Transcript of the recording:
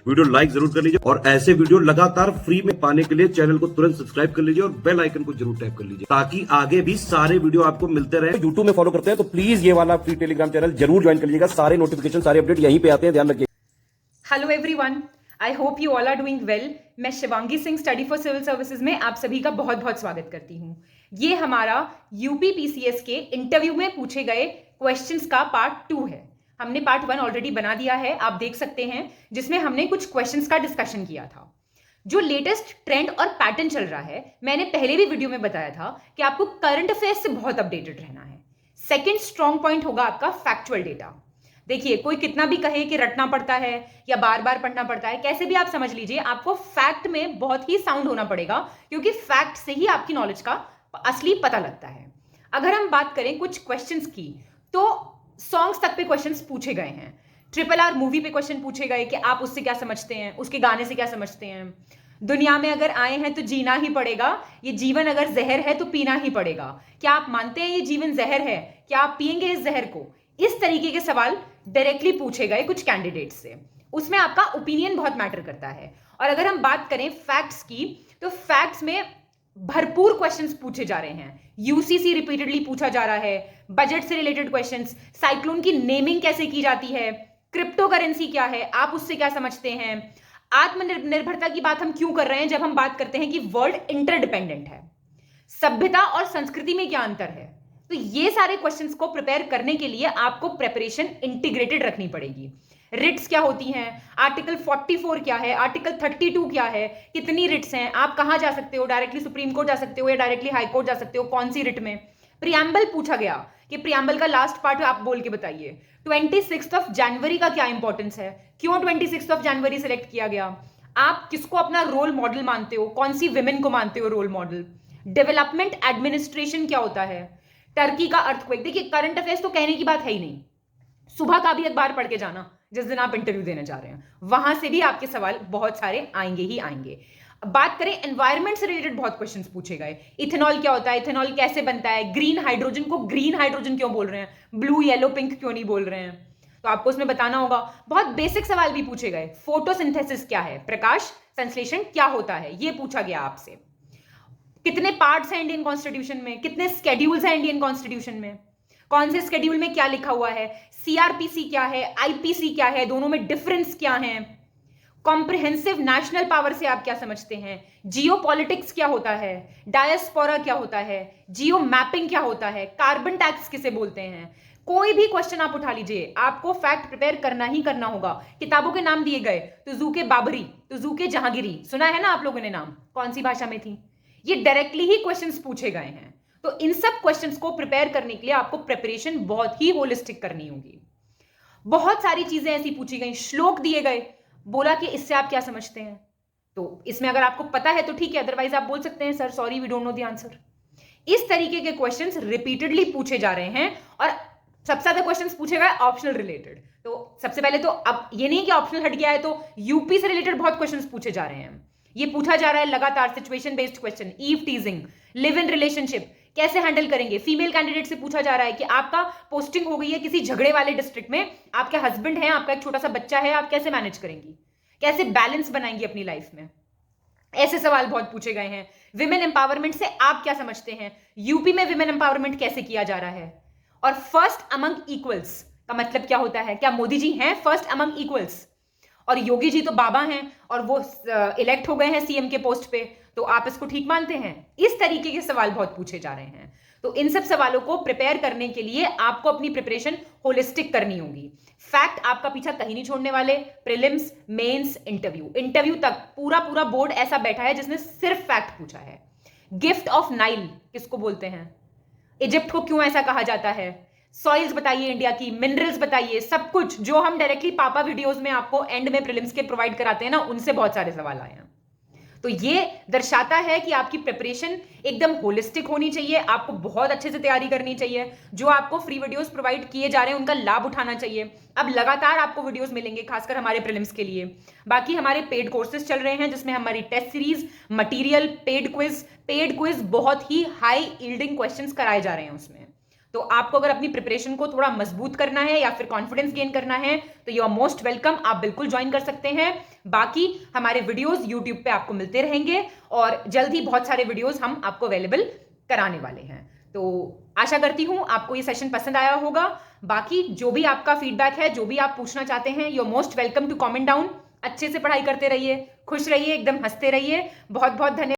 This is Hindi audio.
वीडियो लाइक जरूर कर लीजिए और ऐसे वीडियो लगातार फ्री में पाने के लिए चैनल को तुरंत सब्सक्राइब कर लीजिए और बेल आइकन को जरूर टैप कर लीजिए ताकि आगे भी सारे वीडियो आपको मिलते रहे। यूट्यूब में फॉलो करते हैं तो प्लीज ये वाला फ्री टेलीग्राम चैनल जरूर ज्वाइन कर लीजिएगा। सारे नोटिफिकेशन सारे अपडेट यहीं पे आते हैं, ध्यान रखिए। Hello everyone, I hope you all are doing well. मैं Shivangi Singh study for civil services में आप सभी का बहुत बहुत स्वागत करती हूँ। ये हमारा यूपी पीसीएस के इंटरव्यू में पूछे गए क्वेश्चंस का पार्ट 2 है। हमने पार्ट 1 ऑलरेडी बना दिया है, आप देख सकते हैं, जिसमें हमने कुछ क्वेश्चंस का डिस्कशन किया था। जो लेटेस्ट ट्रेंड और पैटर्न चल रहा है, मैंने पहले भी वीडियो में बताया था कि आपको करंट अफेयर्स से बहुत अपडेटेड रहना है। सेकेंड स्ट्रॉन्ग पॉइंट होगा आपका फैक्चुअल डेटा। देखिए, कोई कितना भी कहे कि रटना पड़ता है या बार बार पढ़ना पड़ता है, कैसे भी आप समझ लीजिए, आपको फैक्ट में बहुत ही साउंड होना पड़ेगा, क्योंकि फैक्ट से ही आपकी नॉलेज का असली पता लगता है। अगर हम बात करें कुछ क्वेश्चंस की, तो सॉन्ग्स तक पे क्वेश्चंस पूछे गए हैं। RRR मूवी पे क्वेश्चन पूछे गए कि आप उससे क्या समझते हैं, उसके गाने से क्या समझते हैं। दुनिया में अगर आए हैं तो जीना ही पड़ेगा, ये जीवन अगर जहर है तो पीना ही पड़ेगा। क्या आप मानते हैं ये जीवन जहर है? क्या आप पिएंगे इस जहर को? इस तरीके के सवाल डायरेक्टली पूछे गए कुछ कैंडिडेट से। उसमें आपका ओपिनियन बहुत मैटर करता है। और अगर हम बात करें फैक्ट्स की, तो फैक्ट्स में भरपूर क्वेश्चंस पूछे जा रहे हैं। यूसीसी रिपीटेडली पूछा जा रहा है, बजट से रिलेटेड क्वेश्चंस, साइक्लोन की नेमिंग कैसे की जाती है, क्रिप्टो करेंसी क्या है, आप उससे क्या समझते हैं, आत्मनिर्भरता की बात हम क्यों कर रहे हैं जब हम बात करते हैं कि वर्ल्ड इंटरडिपेंडेंट है, सभ्यता और संस्कृति में क्या अंतर है। तो ये सारे क्वेश्चंस को प्रिपेयर करने के लिए आपको प्रिपरेशन इंटीग्रेटेड रखनी पड़ेगी। रिट्स क्या होती हैं, आर्टिकल 44 क्या है, आर्टिकल 32 क्या है, कितनी रिट्स हैं, आप कहां जा सकते हो, डायरेक्टली सुप्रीम कोर्ट जा सकते हो या डायरेक्टली हाई कोर्ट जा सकते हो, कौन सी रिट में। प्रियम्बल पूछा गया कि प्रियम्बल का लास्ट पार्ट आप बोल के बताइए। 26 जनवरी का क्या इंपॉर्टेंस है, क्यों 26 जनवरी सेलेक्ट किया गया, आप किसको अपना रोल मॉडल मानते हो, कौन सी विमेन को मानते हो रोल मॉडल। डेवलपमेंट एडमिनिस्ट्रेशन क्या होता है, टर्की का अर्थक्वेक। देखिए, करंट अफेयर्स तो कहने की बात है ही नहीं, सुबह का भी अखबार पढ़ के जाना जिस दिन आप इंटरव्यू देने जा रहे हैं, वहां से भी आपके सवाल बहुत सारे आएंगे ही आएंगे। बात करें एनवायरमेंट से रिलेटेड, बहुत क्वेश्चंस पूछे गए। इथेनॉल क्या होता है, इथेनॉल कैसे बनता है, ग्रीन हाइड्रोजन को ग्रीन हाइड्रोजन क्यों बोल रहे हैं, ब्लू येलो पिंक क्यों नहीं बोल रहे हैं, तो आपको उसमें बताना होगा। बहुत बेसिक सवाल भी पूछे गए। फोटोसिंथेसिस क्या है, प्रकाश संश्लेषण क्या होता है, यह पूछा गया आपसे। कितने पार्ट्स हैं इंडियन कॉन्स्टिट्यूशन में, कितने स्केड्यूल्स हैं इंडियन कॉन्स्टिट्यूशन में, कौन से स्केड्यूल में क्या लिखा हुआ है, सीआरपीसी क्या है, आईपीसी क्या है, दोनों में डिफरेंस क्या है, कॉम्प्रिहेंसिव नेशनल पावर से आप क्या समझते हैं, जियो पॉलिटिक्स क्या होता है, डायस्पोरा क्या होता है, जियो मैपिंग क्या होता है, कार्बन टैक्स किसे बोलते हैं। कोई भी क्वेश्चन आप उठा लीजिए, आपको फैक्ट प्रिपेयर करना ही करना होगा। किताबों के नाम दिए गए, तुजुके बाबरी, तुजुके जहांगीरी, सुना है ना आप लोगों ने नाम, कौन सी भाषा में थी। ये डायरेक्टली ही क्वेश्चंस पूछे गए हैं। तो इन सब क्वेश्चंस को प्रिपेयर करने के लिए आपको प्रिपरेशन बहुत ही होलिस्टिक करनी होगी। बहुत सारी चीजें ऐसी पूछी गई, श्लोक दिए गए, बोला कि इससे आप क्या समझते हैं। तो इसमें अगर आपको पता है तो ठीक है, अदरवाइज आप बोल सकते हैं sir sorry we don't know the answer. इस तरीके के क्वेश्चंस रिपीटेडली पूछे जा रहे हैं और सबसे ज्यादा क्वेश्चंस पूछे गए ऑप्शनल रिलेटेड। तो सबसे पहले तो अब ये नहीं कि ऑप्शनल हट गया है तो यूपी से रिलेटेड बहुत क्वेश्चंस पूछे जा रहे हैं। ये पूछा जा रहा है लगातार, situation based question, eve teasing, live in relationship कैसे हैंडल करेंगे। फीमेल कैंडिडेट से पूछा जा रहा है कि आपका पोस्टिंग हो गई है किसी झगड़े वाले डिस्ट्रिक्ट में, आपके हस्बैंड हैं, आपका एक छोटा सा बच्चा है, आप कैसे मैनेज करेंगी, कैसे बैलेंस बनाएंगी अपनी लाइफ में। ऐसे सवाल बहुत पूछे गए हैं। विमेन एम्पावरमेंट से आप क्या समझते हैं, यूपी में विमेन एम्पावरमेंट कैसे किया जा रहा है। और फर्स्ट अमंग इक्वल्स का मतलब क्या होता है, क्या मोदी जी हैं फर्स्ट अमंग इक्वल्स, और योगी जी तो बाबा हैं और वो इलेक्ट हो गए हैं सीएम के पोस्ट पे, तो आप इसको ठीक मानते हैं। इस तरीके के सवाल बहुत पूछे जा रहे हैं। तो इन सब सवालों को प्रिपेयर करने के लिए आपको अपनी प्रिपरेशन होलिस्टिक करनी होगी। फैक्ट आपका पीछा कहीं नहीं छोड़ने वाले। प्रीलिम्स, मेंस, इंटरव्यू तक पूरा बोर्ड ऐसा बैठा है जिसने सिर्फ फैक्ट पूछा है। गिफ्ट ऑफ नाइल किसको बोलते हैं, इजिप्ट को क्यों ऐसा कहा जाता है, सॉइल्स बताइए इंडिया की, मिनरल्स बताइए, सब कुछ जो हम डायरेक्टली पापा वीडियोस में आपको एंड में प्रीलिम्स के प्रोवाइड कराते हैं ना, उनसे बहुत सारे सवाल आए हैं। तो ये दर्शाता है कि आपकी प्रिपरेशन एकदम होलिस्टिक होनी चाहिए, आपको बहुत अच्छे से तैयारी करनी चाहिए। जो आपको फ्री वीडियोस प्रोवाइड किए जा रहे हैं उनका लाभ उठाना चाहिए। अब लगातार आपको वीडियोस मिलेंगे खासकर हमारे प्रीलिम्स के लिए। बाकी हमारे पेड कोर्सेज चल रहे हैं जिसमें हमारी test series, material, paid quiz बहुत ही हाई यील्डिंग क्वेश्चंस कराए जा रहे हैं उसमें। तो आपको अगर अपनी प्रिपरेशन को थोड़ा मजबूत करना है या फिर कॉन्फिडेंस गेन करना है तो यू आर मोस्ट वेलकम, आप बिल्कुल ज्वाइन कर सकते हैं। बाकी हमारे वीडियोस यूट्यूब पे आपको मिलते रहेंगे और जल्द ही बहुत सारे वीडियोस हम आपको अवेलेबल कराने वाले हैं। तो आशा करती हूं आपको ये सेशन पसंद आया होगा। बाकी जो भी आपका फीडबैक है, जो भी आप पूछना चाहते हैं, you are most welcome to comment down. अच्छे से पढ़ाई करते रहिए, खुश रहिए, एकदम हंसते रहिए। बहुत बहुत धन्यवाद।